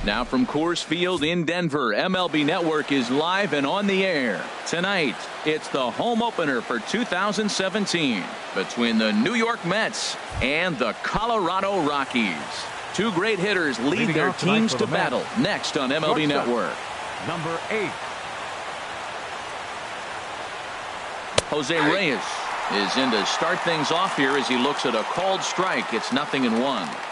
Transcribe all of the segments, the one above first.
Now from Coors Field in Denver, MLB Network is live and on the air. Tonight, it's the home opener for 2017 between the New York Mets and the Colorado Rockies. Two great hitters lead their teams to battle next on MLB Network. Number 8. Jose Reyes is in to start things off here as he looks at a called strike. It's 0-1.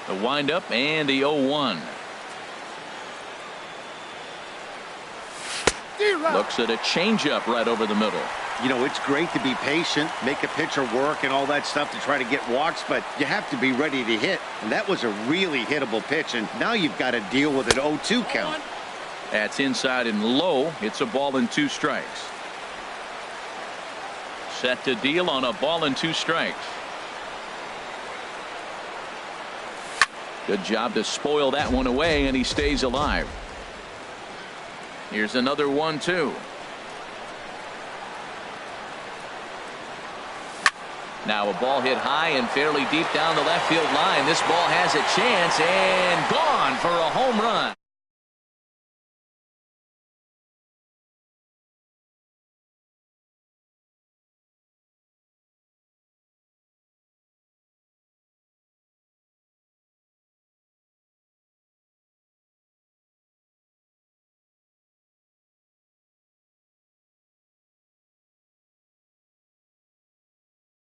The windup and the 0-1. Looks at a changeup right over the middle. You know, it's great to be patient, make a pitcher work and all that stuff to try to get walks, but you have to be ready to hit. And that was a really hittable pitch, and now you've got to deal with an 0-2 count. That's inside and low. It's a ball and 2 strikes. Set to deal on a ball and 2 strikes. Good job to spoil that one away, and he stays alive. Here's another 1-2. Now a ball hit high and fairly deep down the left field line. This ball has a chance and gone for a home run.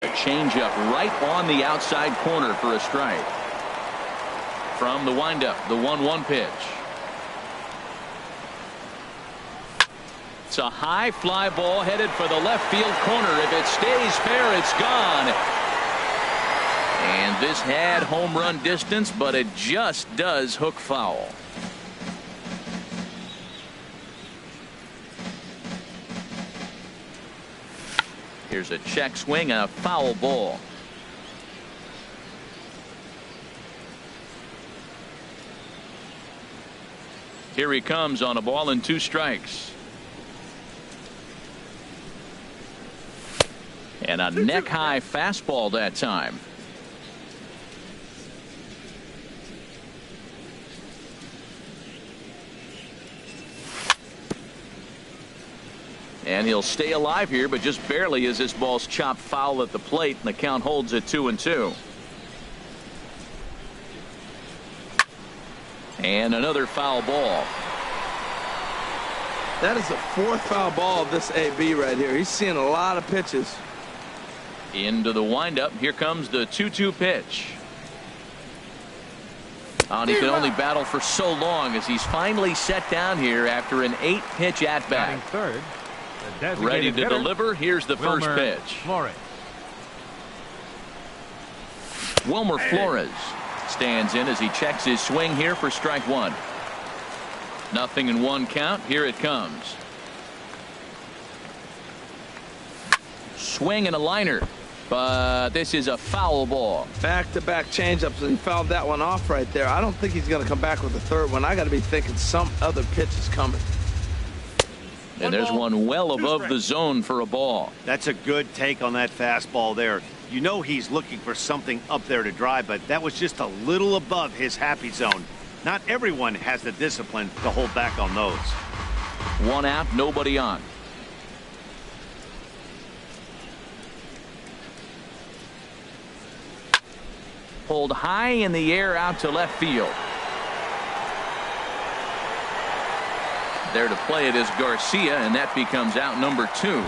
Changeup right on the outside corner for a strike. From the windup, the 1-1 pitch. It's a high fly ball headed for the left field corner. If it stays fair, it's gone. And this had home run distance, but it just does hook foul. Here's a check swing and a foul ball. Here he comes on a ball and 2 strikes. And a neck high fastball that time. And he'll stay alive here, but just barely as this ball's chopped foul at the plate, and the count holds at 2-2. And another foul ball. That is the 4th foul ball of this AB right here. He's seeing a lot of pitches. Into the windup. Here comes the 2-2 pitch. And he can only battle for so long as he's finally set down here after an 8-pitch at-bat. Third. Ready to deliver. Here's the first pitch. Wilmer Flores stands in as he checks his swing here for strike 1. 0-1 count. Here it comes. Swing and a liner, but this is a foul ball. Back-to-back changeups, and he fouled that one off right there. I don't think he's going to come back with the third one. I got to be thinking some other pitch is coming. And there's one well above the zone for a ball. That's a good take on that fastball there. You know he's looking for something up there to drive, but that was just a little above his happy zone. Not everyone has the discipline to hold back on those. 1 out, nobody on. Pulled high in the air out to left field. There to play it is Garcia, and that becomes out number 2.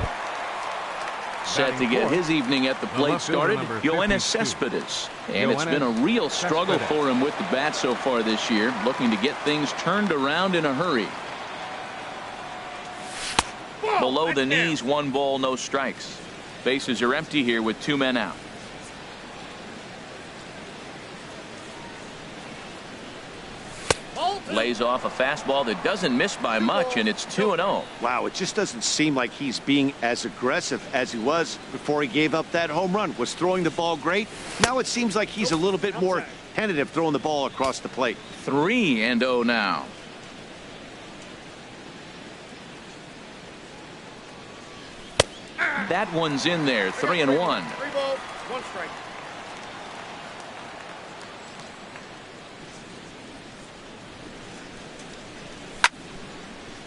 Set to get his evening at the plate started, Joehl98. And it's been a real struggle for him with the bat so far this year, looking to get things turned around in a hurry. Below the knees, 1 ball, no strikes. Bases are empty here with 2 men out. Lays off a fastball that doesn't miss by much, and it's 2-0. Wow, it just doesn't seem like he's being as aggressive as he was before he gave up that home run. Was throwing the ball great. Now it seems like he's a little bit more tentative throwing the ball across the plate. 3-0 now. That one's in there. 3-1. 3 balls, 1 strike.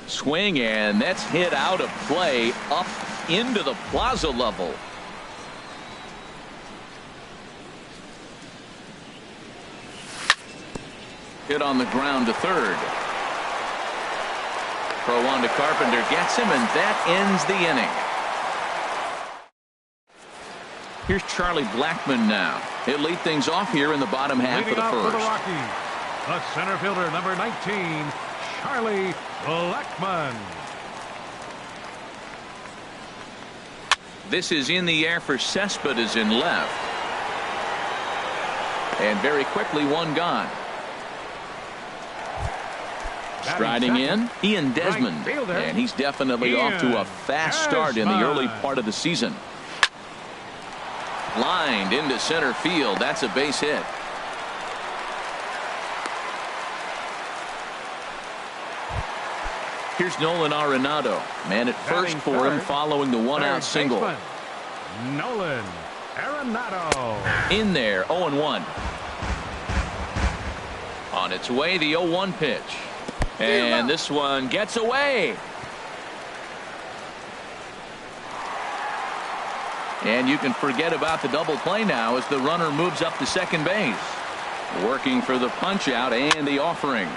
Swing, and that's hit out of play up into the plaza level. Hit on the ground to third. Throw on to Carpenter, gets him, and that ends the inning. Here's Charlie Blackmon now. He'll lead things off here in the bottom half of the first. For the Rockies, the center fielder, number 19, Charlie Blackmon. This is in the air for Cespedes in left. And very quickly, 1 gone. Striding in, Ian Desmond. And he's definitely off to a fast start in the early part of the season. Lined into center field. That's a base hit. Here's Nolan Arenado. Man at first for him following the 1-out single. Nolan Arenado. In there, 0-1. On its way, the 0-1 pitch. And this one gets away. And you can forget about the double play now as the runner moves up to second base. Working for the punch out and the offering.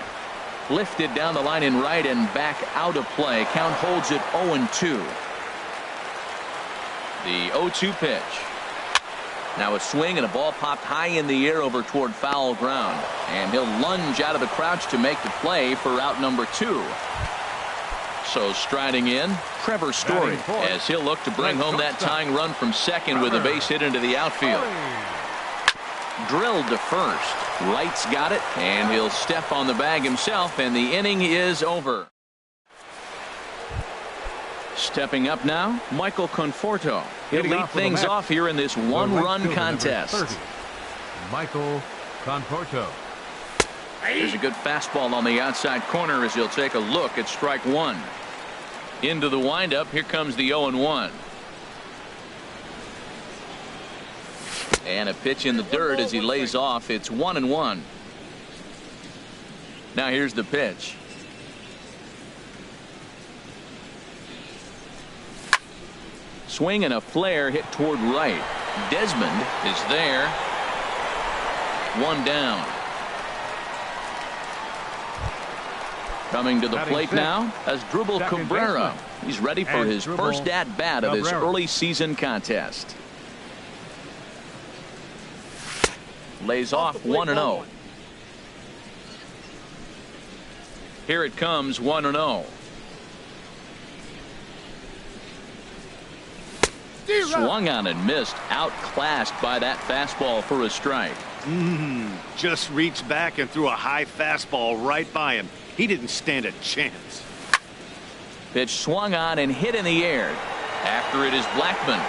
Lifted down the line in right and back out of play. Count holds it 0-2. The 0-2 pitch. Now a swing and a ball popped high in the air over toward foul ground. And he'll lunge out of the crouch to make the play for out number 2. So striding in, Trevor Story, as he'll look to bring home that tying run from second with a base hit into the outfield. Drilled to first. Wright's got it, and he'll step on the bag himself, and the inning is over. Stepping up now, Michael Conforto. He'll lead things off here in this 1-run contest. Michael Conforto. There's a good fastball on the outside corner as he'll take a look at strike 1. Into the windup, here comes the 0-1. And a pitch in the dirt as he lays off. It's 1-1. Now here's the pitch. Swing and a flare hit toward right. Desmond is there. 1 down. Coming to the plate now as Asdrubal Cabrera. He's ready for his first at-bat of this early season contest. Lays off 1-0. Here it comes, 1-0. Swung on and missed. Outclassed by that fastball for a strike. Just reached back and threw a high fastball right by him. He didn't stand a chance. Pitch swung on and hit in the air. After it is Blackmon.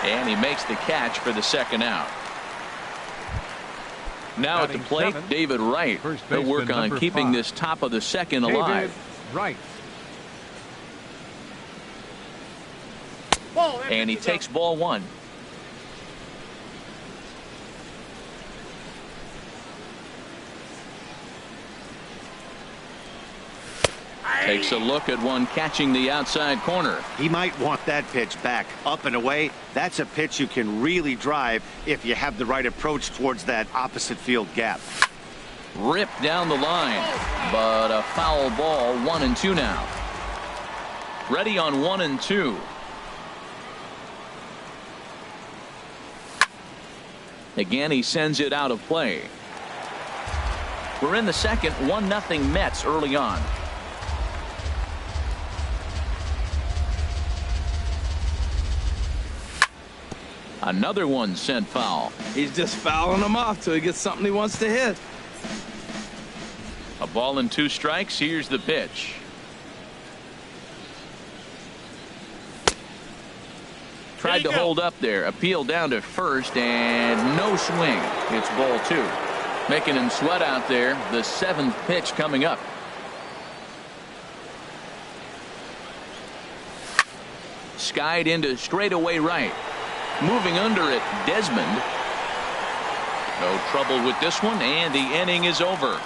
And he makes the catch for the second out. Now at the plate, David Wright. He'll work on keeping this top of the second alive. Right. And he takes ball 1. Takes a look at one catching the outside corner. He might want that pitch back. Up and away. That's a pitch you can really drive if you have the right approach towards that opposite field gap. Ripped down the line, but a foul ball. 1-2 now. Ready on 1-2. Again, he sends it out of play. We're in the second, 1-0 Mets early on. Another one sent foul. He's just fouling them off till he gets something he wants to hit. A ball and 2 strikes. Here's the pitch. Tried to hold up there. Appeal down to first and no swing. It's ball 2. Making him sweat out there. The 7th pitch coming up. Skied into straightaway right. Moving under it, Desmond. No trouble with this one, and the inning is over.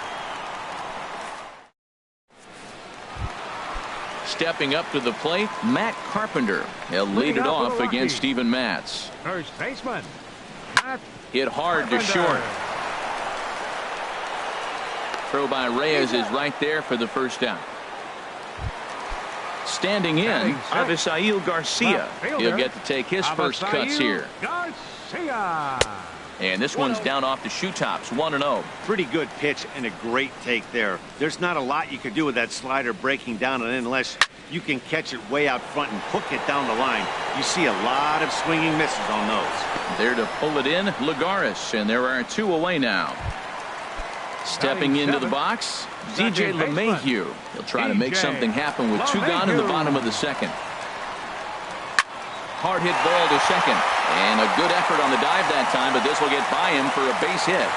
Stepping up to the plate, Matt Carpenter. He'll lead it off against Steven Matz. First baseman, Matt Hit hard to short. Throw by Reyes is right there for the first down. Standing in, Avisail Garcia. He'll get to take his first cuts here. Garcia. And this one's down off the shoe tops, 1-0. Pretty good pitch and a great take there. There's not a lot you can do with that slider breaking down, and unless you can catch it way out front and hook it down the line, you see a lot of swinging misses on those. There to pull it in, Lagares, and there are 2 away now. Stepping into the box, DJ LeMahieu. He'll try to make something happen with 2 gone in the bottom of the second. Hard hit ball to second. And a good effort on the dive that time, but this will get by him for a base hit.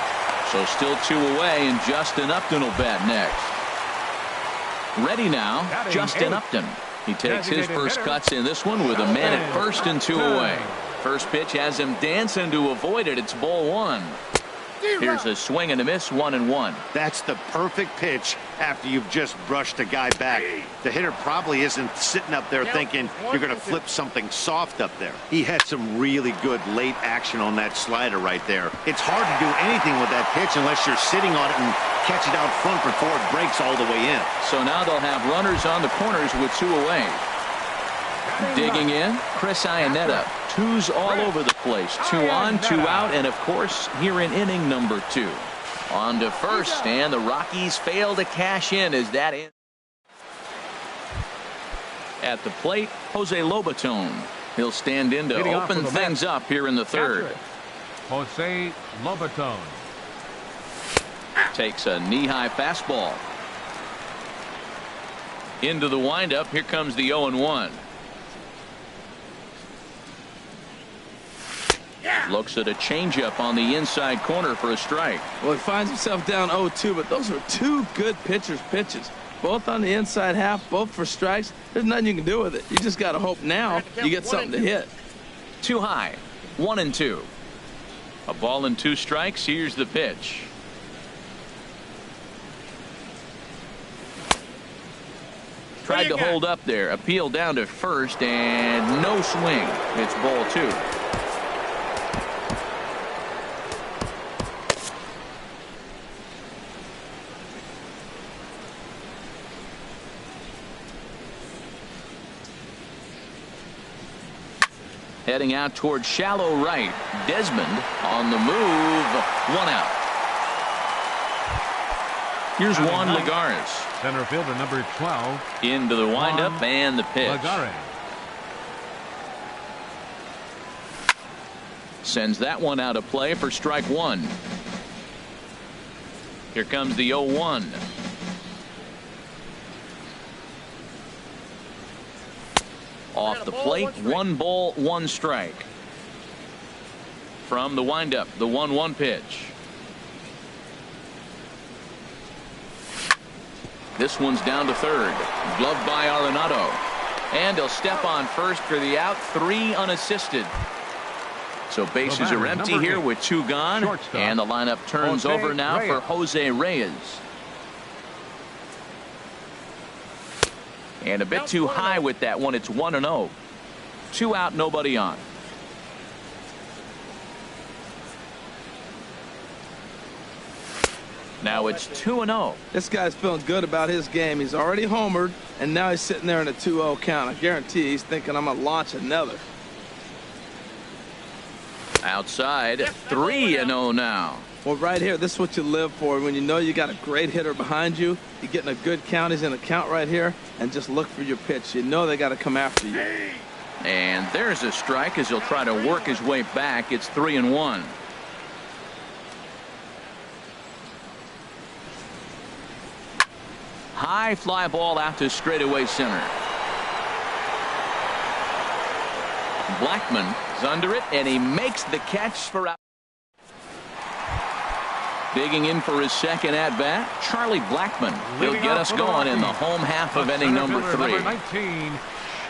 So still 2 away, and Justin Upton will bat next. Ready now, Justin Upton. He takes his first cuts in this one with a man at first and 2 away. First pitch has him dancing to avoid it. It's ball 1. Here's a swing and a miss, 1-1. That's the perfect pitch after you've just brushed a guy back. The hitter probably isn't sitting up there thinking you're going to flip something soft up there. He had some really good late action on that slider right there. It's hard to do anything with that pitch unless you're sitting on it and catch it out front before it breaks all the way in. So now they'll have runners on the corners with 2 away. Digging in, Chris Iannetta. 2's all over the place. 2 on, 2 out, and of course, here in inning number 2. On to first, and the Rockies fail to cash in as that ends. At the plate, Jose Lobaton. He'll stand in to open things up here in the third. Jose Lobaton. Takes a knee-high fastball. Into the windup, here comes the 0-1. Looks at a changeup on the inside corner for a strike. Well, he finds himself down 0-2, but those are 2 good pitchers' pitches. Both on the inside half, both for strikes. There's nothing you can do with it. You just got to hope now you get something to hit. Too high, 1-2. A ball and 2 strikes. Here's the pitch. Tried to hold up there. Appeal down to first and no swing. It's ball 2. Heading out towards shallow right. Desmond on the move. 1 out. Here's Juan Lagares. Center fielder number 12. Into the windup and the pitch. Lagares. Sends that one out of play for strike 1. Here comes the 0-1. Off the plate, 1 ball, 1 strike. From the windup, the 1-1 pitch. This one's down to third. Gloved by Arenado. And he'll step on first for the out. 3 unassisted. So bases are empty here with 2 gone. And the lineup turns over now for Jose Reyes. And a bit too high with that one. It's 1-0. 2 out, nobody on. Now it's 2-0. This guy's feeling good about his game. He's already homered, and now he's sitting there in a 2-0 count. I guarantee he's thinking I'm going to launch another. Outside, 3-0 now. Well, right here, this is what you live for. When you know you got a great hitter behind you, you're getting a good count. He's in a count right here, and just look for your pitch. You know they got to come after you. And there's a strike as he'll try to work his way back. It's 3-1. High fly ball out to straightaway center. Blackman is under it, and he makes the catch for out. Digging in for his second at-bat, Charlie Blackman. He'll get us going in the home half of inning number 3. Number 19,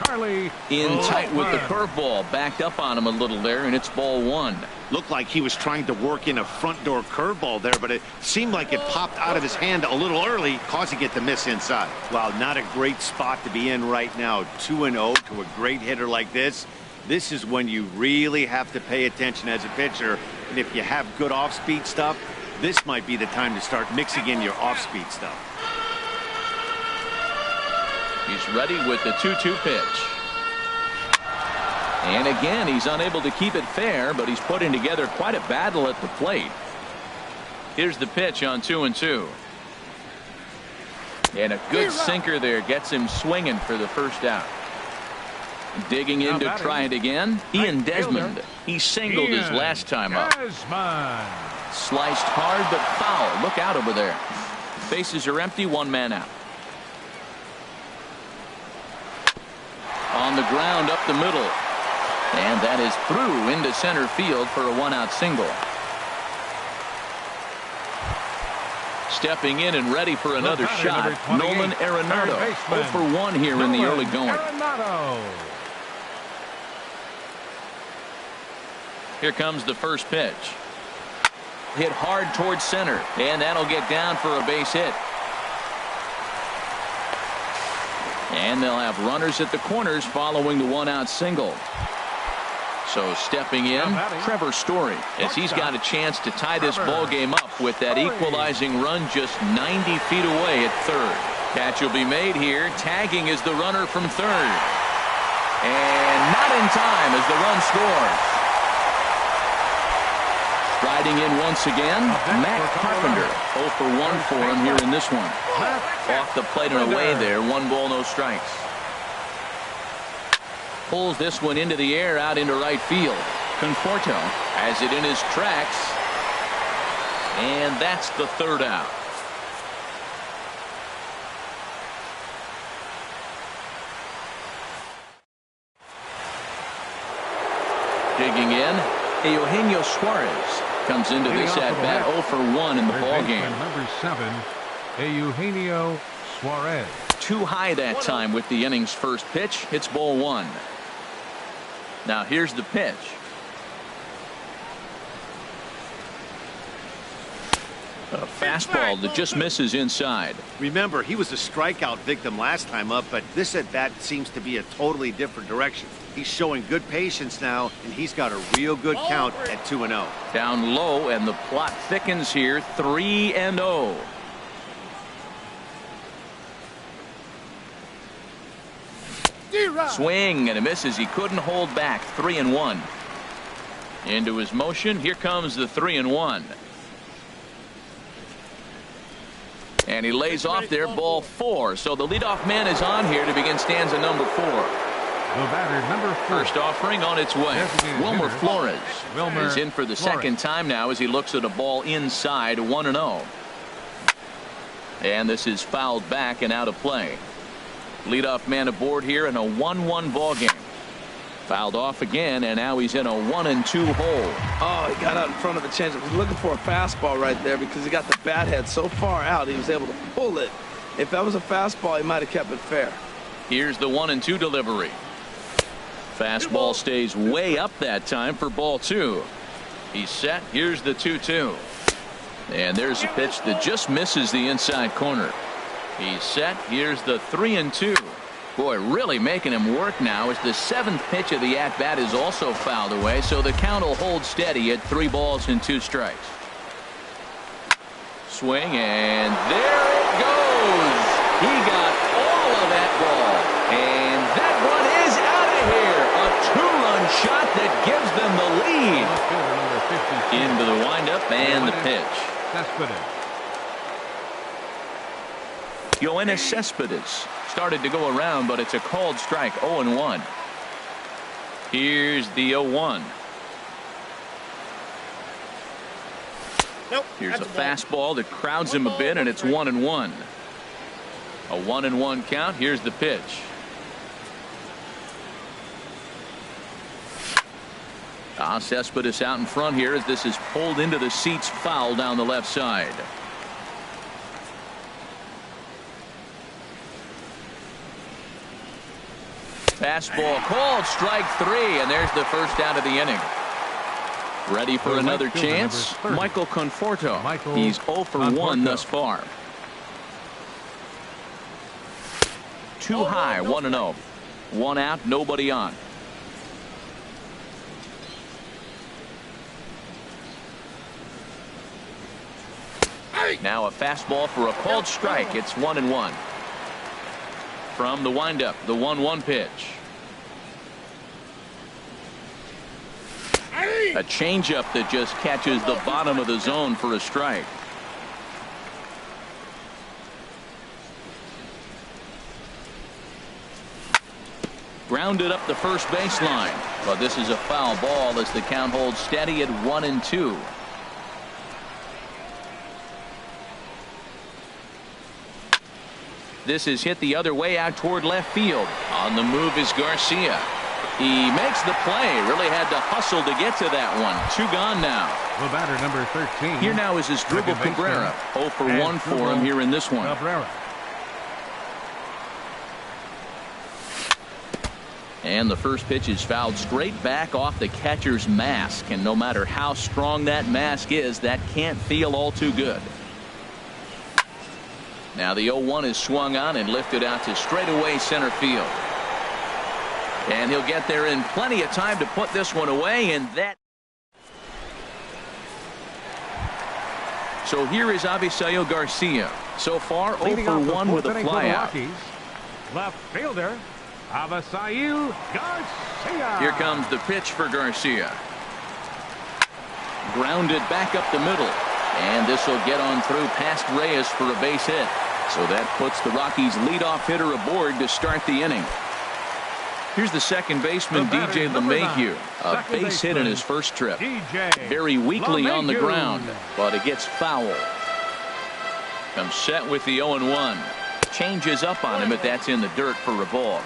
Charlie In tight with the Blackman. curveball. Backed up on him a little there, and it's ball 1. Looked like he was trying to work in a front door curveball there, but it seemed like it popped out of his hand a little early, causing it to miss inside. Wow, not a great spot to be in right now. 2-0 to a great hitter like this. This is when you really have to pay attention as a pitcher. And if you have good off-speed stuff, this might be the time to start mixing in your off-speed stuff. He's ready with the 2-2 pitch. And again, he's unable to keep it fair, but he's putting together quite a battle at the plate. Here's the pitch on 2-2. And a good sinker there gets him swinging for the first out. Digging in to try it again. Ian Desmond. He singled his last time up. Desmond. Sliced hard but foul. Look out over there. Bases are empty. 1 man out. On the ground up the middle. And that is through into center field for a 1-out single. Stepping in and ready for another shot, Nolan Arenado. 0 for 1 here in the early going. Arenado. Here comes the first pitch. Hit hard towards center, and that'll get down for a base hit. And they'll have runners at the corners following the 1-out single. So stepping in, Trevor Story, as he's got a chance to tie this ball game up with that equalizing run just 90 feet away at third. Catch will be made here. Tagging is the runner from third. And not in time as the run scores. Riding in once again, Matt Carpenter. 0 for 1 for him here in this one. Off the plate and away there. 1 ball, no strikes. Pulls this one into the air out into right field. Conforto has it in his tracks. And that's the 3rd out. Digging in, Eugenio Suarez comes into this at bat 0 for 1 in the ball game. Number 7, Eugenio Suarez. Too high that time with the inning's first pitch. It's ball 1. Now here's the pitch. A fastball that just misses inside. Remember, he was a strikeout victim last time up, but this at bat seems to be a totally different direction. He's showing good patience now, and he's got a real good count at 2-0. Down low, and the plot thickens here. 3-0. Swing and a miss as he couldn't hold back. 3-1. Into his motion. Here comes the 3-1. And he lays off there, ball 4. So the leadoff man is on here to begin stanza number 4. The batter, number 4. First offering on its way. Wilmer Flores is in for the second time now as he looks at a ball inside. 1-0. And this is fouled back and out of play. Leadoff man aboard here in a 1-1 ball game. Fouled off again, and now he's in a 1-2 hole. Oh, he got out in front of the changeup. He's looking for a fastball right there because he got the bat head so far out he was able to pull it. If that was a fastball, he might have kept it fair. Here's the 1-2 delivery. Fastball stays way up that time for ball 2. He's set. Here's the 2-2. And there's a pitch that just misses the inside corner. He's set. Here's the 3-2. Boy, really making him work now as the 7th pitch of the at-bat is also fouled away, so the count will hold steady at 3 balls and 2 strikes. Swing, and there it goes. He got all of that ball, and that one is out of here. A 2-run shot that gives them the lead. Into the windup and the pitch. Joehl98 started to go around, but it's a called strike. 0-1. Here's the 0-1. Nope. Here's a fastball that crowds him a bit, and it's 1-1. A 1-1 count. Here's the pitch. Cespedes out in front here as this is pulled into the seats, foul down the left side. Fastball called, strike 3, and there's the first out of the inning. Ready for another chance? Michael Conforto. He's 0 for 1 thus far. Too high, 1-0. 1 out, nobody on. Now a fastball for a called strike. It's 1-1. From the windup, the 1-1 pitch. A changeup that just catches the bottom of the zone for a strike. Grounded up the first baseline, but this is a foul ball as the count holds steady at 1-2. This is hit the other way out toward left field. On the move is Garcia. He makes the play. Really had to hustle to get to that one. 2 gone now. The batter, number 13. Here now is his Dribble Cabrera. 0 for 1 for him here in this one. Cabrera. And the first pitch is fouled straight back off the catcher's mask. And no matter how strong that mask is, that can't feel all too good. Now the 0-1 is swung on and lifted out to straightaway center field. And he'll get there in plenty of time to put this one away, and that. So here is Avisail Garcia. So far 0 for 1 with a flyout. Left fielder Avisail Garcia. Here comes the pitch for Garcia. Grounded back up the middle. And this will get on through past Reyes for a base hit. So that puts the Rockies leadoff hitter aboard to start the inning. Here's the second baseman, DJ LeMahieu. A base hit in his first trip. Very weakly on the ground, but it gets foul. Comes set with the 0-1. Changes up on him, but that's in the dirt for a ball.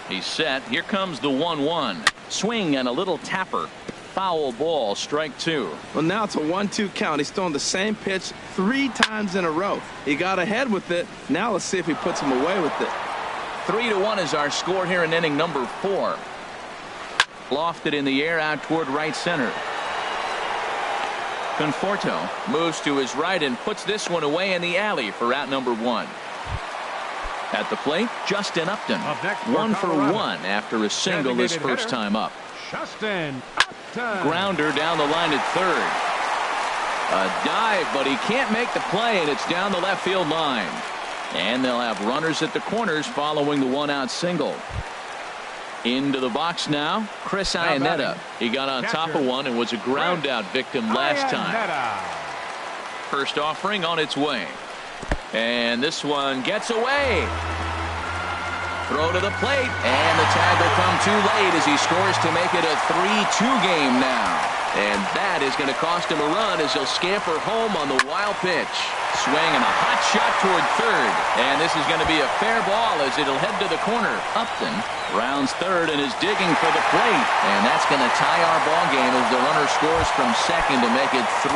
He's set. Here comes the 1-1. Swing and a little tapper. Foul ball, strike 2. Well, now it's a 1-2 count. He's thrown the same pitch 3 times in a row. He got ahead with it. Now let's see if he puts him away with it. 3-1 is our score here in inning number 4. Lofted in the air out toward right center. Conforto moves to his right and puts this one away in the alley for out number 1. At the plate, Justin Upton. 1 for 1 after a single his first time up. Justin Upton. Grounder down the line at third. A dive, but he can't make the play, and it's down the left field line. And they'll have runners at the corners following the 1-out single. Into the box now, Chris Iannetta. He got on top of one and was a ground out victim last time. First offering on its way. And this one gets away. Throw to the plate, and the tag will come too late as he scores to make it a 3-2 game now. And that is going to cost him a run as he'll scamper home on the wild pitch. Swing and a hot shot toward third. And this is going to be a fair ball as it'll head to the corner. Upton rounds third and is digging for the plate. And that's going to tie our ball game as the runner scores from second to make it 3-3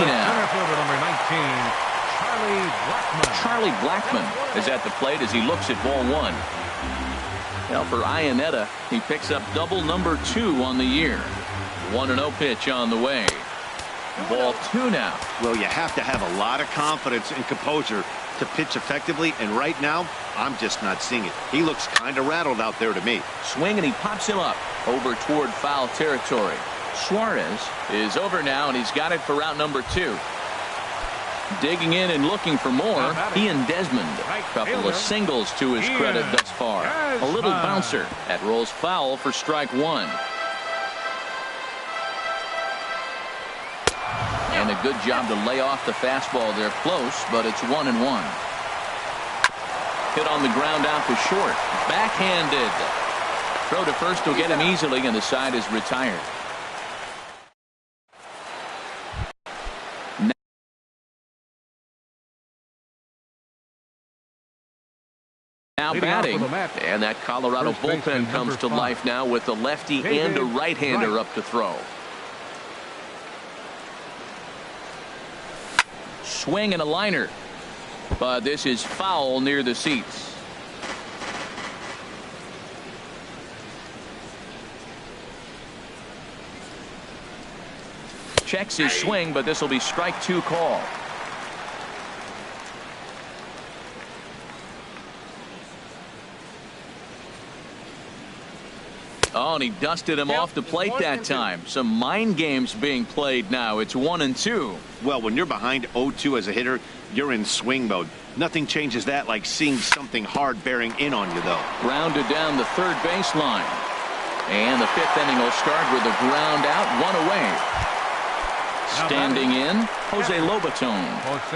now. Center fielder number 19. Charlie Blackmon is at the plate as he looks at ball 1. Now for Iannetta, he picks up double number 2 on the year. 1-0 pitch on the way. Ball 2 now. Well, you have to have a lot of confidence and composure to pitch effectively, and right now I'm just not seeing it. He looks kind of rattled out there to me. Swing, and he pops him up over toward foul territory. Suarez is over now, and he's got it for route number 2. Digging in and looking for more, Ian Desmond. A couple of singles to his credit thus far. A little bouncer. That rolls foul for strike 1. good job to lay off the fastball there close, but it's 1-1. Hit on the ground out to short. Backhanded. Throw to first will get him easily, and the side is retired. Now batting, and that Colorado bullpen comes to life now with a lefty and a right-hander up to throw. Swing and a liner, but this is foul near the seats. Checks his swing, but this will be strike 2 call. Oh, and he dusted him off the plate that time. Some mind games being played now. It's 1-2. Well, when you're behind 0-2 as a hitter, you're in swing mode. Nothing changes that like seeing something hard bearing in on you, though. Grounded down the third baseline. And the 5th inning will start with a ground out, 1 away. Standing in, Jose Lobaton.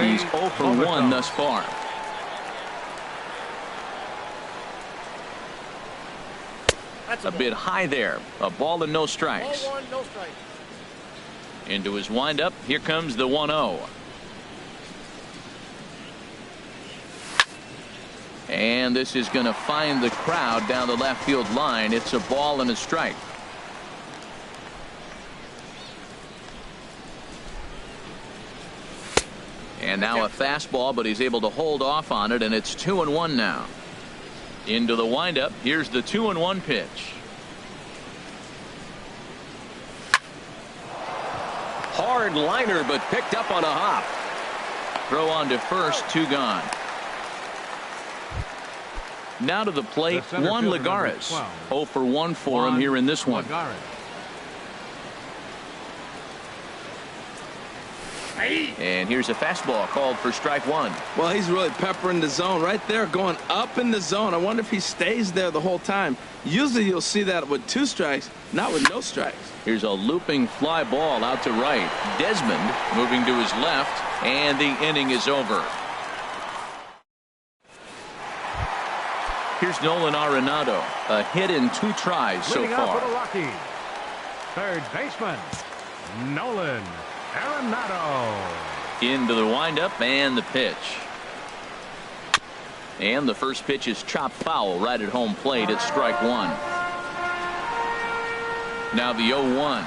He's 0 for 1 thus far. A bit high there. A ball and no strikes. Ball 1, no strikes. Into his windup. Here comes the 1-0. And this is going to find the crowd down the left field line. It's a ball and a strike. And now a fastball, but he's able to hold off on it, and it's 2-1 now. Into the windup. Here's the 2-1 pitch. Hard liner, but picked up on a hop. Throw on to first, 2 gone. Now to the plate, Juan Lagares. 0 for 1 for him here in this one. And here's a fastball called for strike 1. Well, he's really peppering the zone right there, going up in the zone. I wonder if he stays there the whole time. Usually you'll see that with 2 strikes, not with no strikes. Here's a looping fly ball out to right. Desmond moving to his left, and the inning is over. Here's Nolan Arenado, a hit in 2 tries so far. For the Rockies, third baseman, Nolan Arenado. Into the windup and the pitch. And the first pitch is chopped foul right at home plate. It's strike 1. Now the 0-1.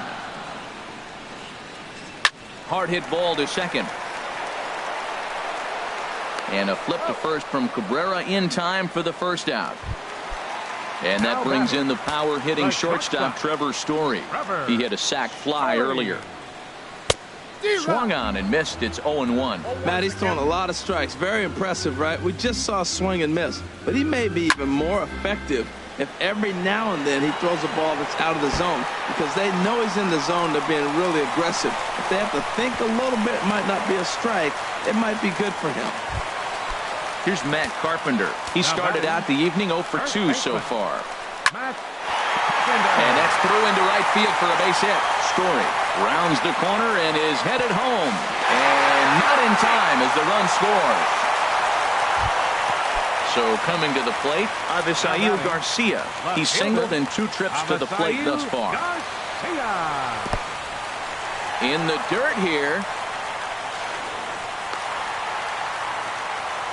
Hard hit ball to second. And a flip to first from Cabrera in time for the first out. And that brings in the power hitting shortstop Trevor Story. He hit a sac fly earlier. Swung on and missed. It's 0-1. Matt, he's throwing a lot of strikes. Very impressive, right? We just saw swing and miss. But he may be even more effective if every now and then he throws a ball that's out of the zone, because they know he's in the zone. They're being really aggressive. If they have to think a little bit, it might not be a strike. It might be good for him. Here's Matt Carpenter. He started out the evening 0 for 2 so far. And that's through into right field for a base hit. Story rounds the corner and is headed home. And not in time as the run scores. So coming to the plate, Avisail Garcia. He singled in 2 trips to the plate thus far. In the dirt here.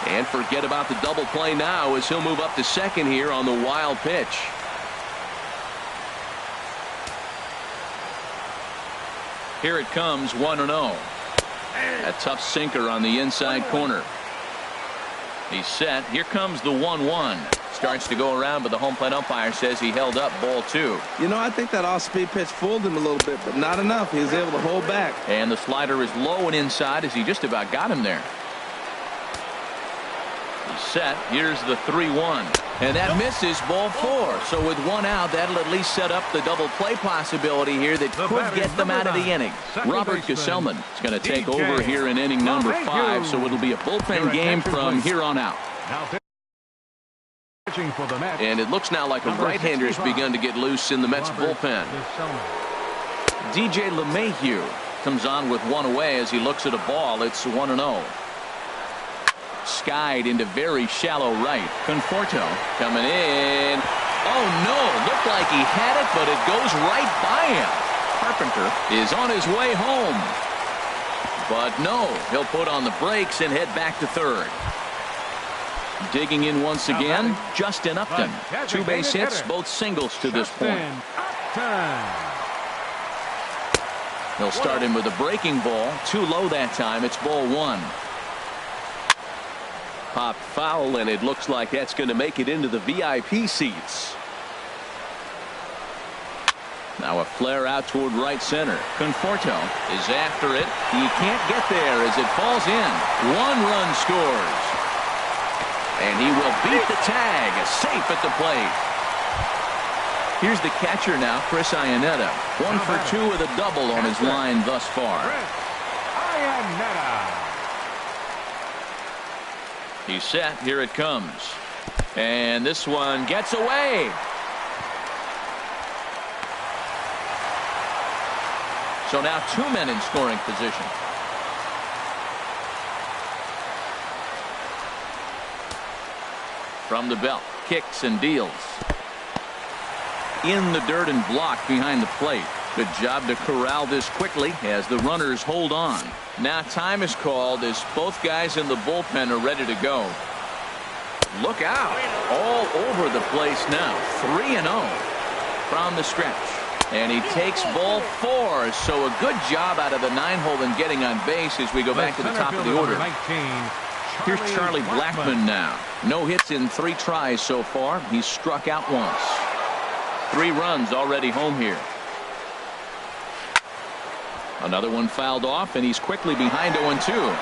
And forget about the double play now as he'll move up to second here on the wild pitch. Here it comes, 1-0. A tough sinker on the inside corner. He's set. Here comes the 1-1. Starts to go around, but the home plate umpire says he held up ball 2. You know, I think that off-speed pitch fooled him a little bit, but not enough. He was able to hold back. And the slider is low and inside as he just about got him there. He's set. Here's the 3-1. And that misses, ball 4. So with 1 out, that'll at least set up the double play possibility here that could get them out of the inning. Robert Gesellman is going to take over here in inning number 5, so it'll be a bullpen game from here on out. And it looks now like a right-hander's begun to get loose in the Mets bullpen. DJ LeMahieu Comes on with one away as he looks at a ball. It's 1-0. Skied into very shallow right. Conforto coming in. Oh, no. Looked like he had it, but it goes right by him. Carpenter is on his way home. But no, he'll put on the brakes and head back to third. Digging in once again, Justin Upton. 2 base hits, both singles to this point. They'll start him with a breaking ball. Too low that time. It's ball 1. Popped foul, and it looks like that's going to make it into the VIP seats. Now a flare out toward right center. Conforto is after it. He can't get there as it falls in. 1 run scores. And he will beat the tag. Safe at the plate. Here's the catcher now, Chris Iannetta. 1 for 2 with a double on his line thus far. He's set. Here it comes. And this one gets away. So now 2 men in scoring position. From the belt, kicks and deals. In the dirt and blocked behind the plate. Good job to corral this quickly as the runners hold on. Now time is called as both guys in the bullpen are ready to go. Look out. All over the place now. 3-0 from the stretch. And he takes ball 4. So a good job out of the 9-hole in getting on base as we go back to the top of the order. Here's Charlie Blackmon now. No hits in 3 tries so far. He's struck out once. 3 runs already home here. Another one fouled off, and he's quickly behind 0-2.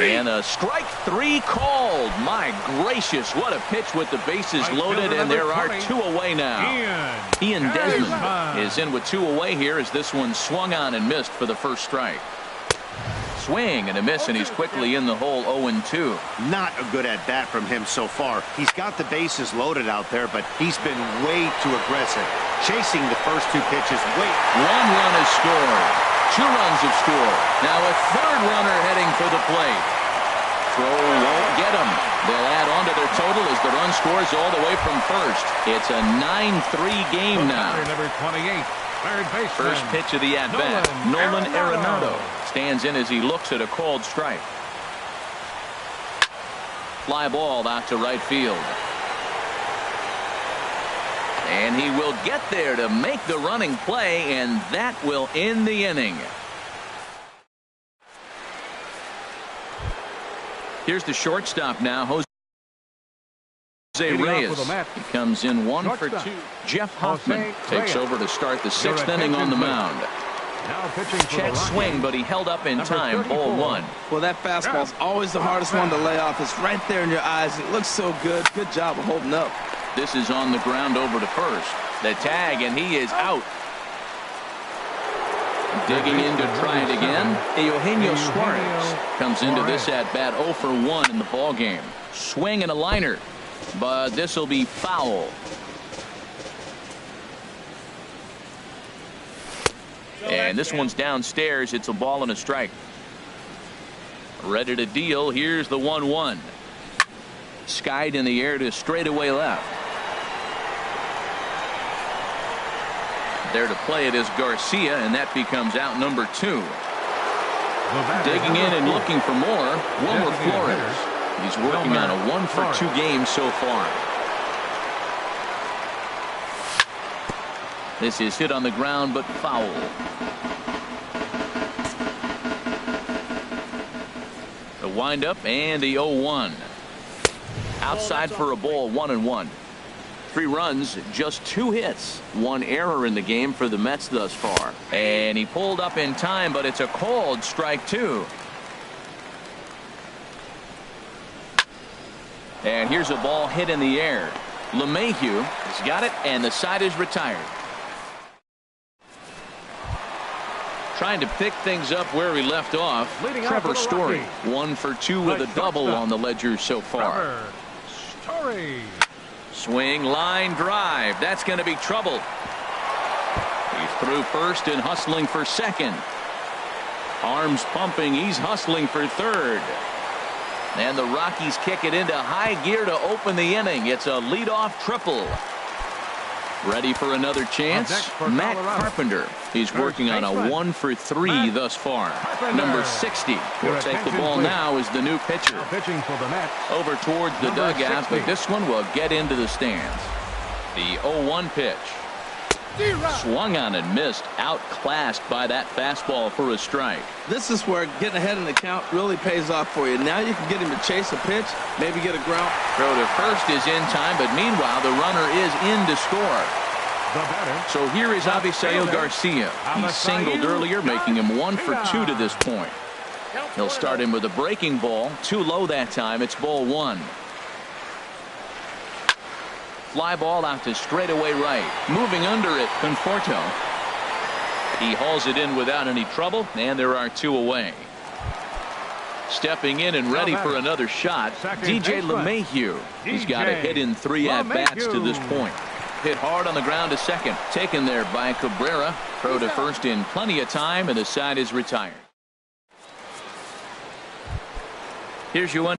And a strike 3 called. My gracious, what a pitch with the bases loaded, and there are 2 away now. Ian Desmond is in with 2 away here as this one swung on and missed for the first strike. Swing and a miss, and he's quickly in the hole. 0-2. Not a good at bat from him so far. He's got the bases loaded out there, but he's been way too aggressive. Chasing the first 2 pitches. 1 run is scored. 2 runs have scored. Now a 3rd runner heading for the plate. Throw won't get him. They'll add on to their total as the run scores all the way from first. It's a 9-3 game now. Number 28, third baseman. First pitch of the at-bat. Nolan Arenado stands in as he looks at a called strike. Fly ball out to right field. And he will get there to make the running play, and that will end the inning. Here's the shortstop now, Jose Reyes. He comes in 1 for 2. Jeff Hoffman takes over to start the 6th inning on the mound. Check swing, but he held up in time. Ball 1. Well, that fastball's always the hardest one to lay off. It's right there in your eyes. It looks so good. Good job of holding up. This is on the ground over to first. The tag, and he is out. Digging in to try it again. Eugenio Suarez comes into this at bat 0 for 1 in the ball game. Swing and a liner, but this will be foul. And this one's downstairs. It's a ball and a strike. Ready to deal. Here's the 1-1. Skied in the air to straightaway left. There to play it is Garcia, and that becomes out number 2. Digging in and looking for more, Wilmer Flores. He's working on a 1 for 2 game so far. This is hit on the ground, but foul. The windup and the 0-1. Outside for a ball, 1-1. 3 runs, just 2 hits. 1 error in the game for the Mets thus far. And he pulled up in time, but it's a called strike 2. And here's a ball hit in the air. LeMahieu has got it, and the side is retired. Trying to pick things up where we left off. Trevor Story, 1 for 2 with a double on the ledger so far. Story. Swing, line drive. That's going to be trouble. Through first and hustling for second. Arms pumping. He's hustling for third. And the Rockies kick it into high gear to open the inning. It's a leadoff triple. Ready for another chance? Matt Carpenter. He's working on a 1-for-3 thus far. Number 60 will take the ball now as the new pitcher. Pitching for the Mets. Over towards the dugout, but this one will get into the stands. The 0-1 pitch. Swung on and missed. Outclassed by that fastball for a strike. This is where getting ahead in the count really pays off for you. Now you can get him to chase a pitch, maybe get a ground. Throw to first is in time, but meanwhile the runner is in to score. So here is Avisail Garcia. He singled earlier, making him 1-for-2 to this point. He'll start him with a breaking ball. Too low that time. It's ball one. Fly ball out to straightaway right. Moving under it, Conforto. He hauls it in without any trouble, and there are two away. Stepping in and ready for another shot, DJ LeMahieu. He's got a hit in 3 at-bats to this point. Hit hard on the ground to second. Taken there by Cabrera. Throw to first in plenty of time, and the side is retired. Here's your one.